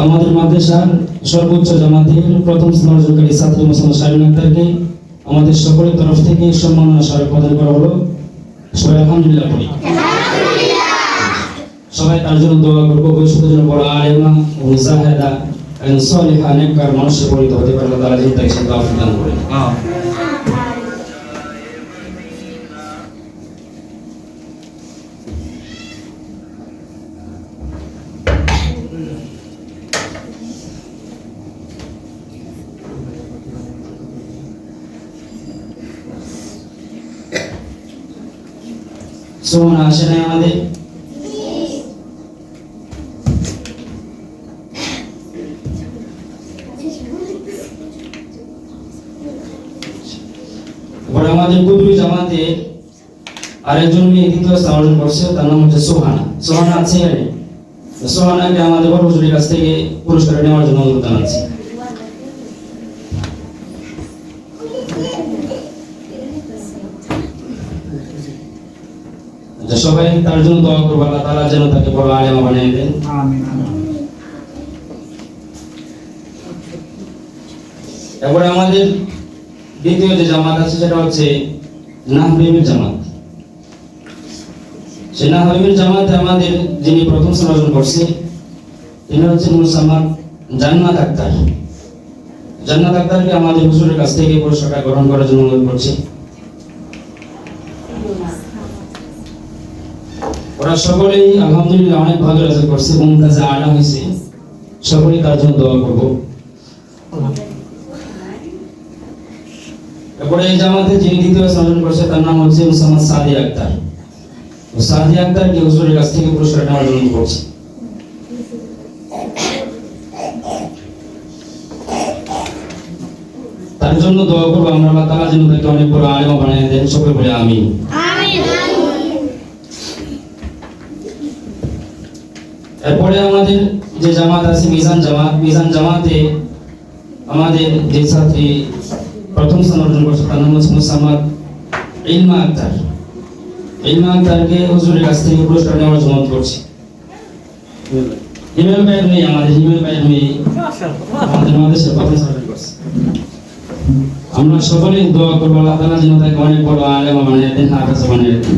আমাদের মাদ্রাসার সর্বোচ্চ জামাতের প্রথম স্থান অর্জনকারী ছাত্রী মোসাম্মদ শাহিন আক্তারকে আমাদের সকলের তরফ থেকে সম্মাননা স্মারক প্রদান করা হলো। সবাই আলহামদুলিল্লাহ পড়ি। সবাই তার জন্য দোয়া করবো, ভবিষ্যতের জন্য বড় আলেমা ও মুজাহিদা এবং সলিহা নেককার মানুষে পরিণত হতে পারে। আল্লাহ তাআলা যেন তাকে সেই তৌফিক দান করেন। সোহান আসে নাই আমাদের? আমাদের কুদরি জামাতে আরেকজন মেয়ে দ্বিতীয় স্থান অর্জন করছে, তার নাম হচ্ছে সোহানা। সোহানা আছে এখানে? সোহানাকে আমাদের বড় হুজুরের কাছ থেকে পুরস্কার নেওয়ার জন্য অনুরোধ জানাচ্ছি। সবাই তার জন্য দোয়া করবো, আল্লাহ তাআলা যেন তাকে বড় আলেমা বানিয়ে দেন। আমিন। এরপরে আমাদের দ্বিতীয় যে জামাত আছে সেটা হচ্ছে নাহবিবের জামাত। সেই নাহবিবের জামাতে আমাদের যিনি প্রথম স্থান অর্জন করছে তিনি হচ্ছেন মুসাম্মদ জান্নাত আক্তার। জান্নাত আক্তারকে আমাদের হুজুরের কাছ থেকে পুরস্কারটা গ্রহণ করার জন্য অনুরোধ করছি। ওরা সকলেই আলহামদুলিল্লাহ অনেক ভালো রেজাল্ট করছে, মুমতাজে আলা হয়েছে। সকলেই তার জন্য দোয়া করবো। এরপরে এই জামাতে যিনি দ্বিতীয় স্থান অর্জন করছে তার নাম হচ্ছে মুসাম্মদ সাদি আক্তার। সাদি আক্তারকে হুজুরের কাছ থেকে পুরস্কার নেওয়ার জন্য করছে। তার জন্য দোয়া করবো আমরা, আল্লাহ তাআলা যেন তাকে অনেক বড় আলেমা বানিয়ে দেন। সকলে বলে আমিন। এরপরে আমাদের যে জামাত আছে মিজান জামাত। মিজান জামাতে আমাদের যে ছাত্রী প্রথম স্থান অর্জন করছে তার নাম হচ্ছে মুসাম্মদ ইলমা আক্তার। ইলমা আক্তারকে হুজুরের কাছ থেকে পুরস্কার নেওয়ার জন্য অনুরোধ করছি। হিমেল ভাইয়ের মেয়ে, আমাদের হিমেল ভাইয়ের মেয়ে আমাদের মাদ্রাসার প্রথম স্থান অর্জন করছে। আমরা সকলেই দোয়া করবো আল্লাহ তাআলা যেন তাকে অনেক বড় আলেমা বানিয়ে দেন, হাফেজ বানিয়ে দেন।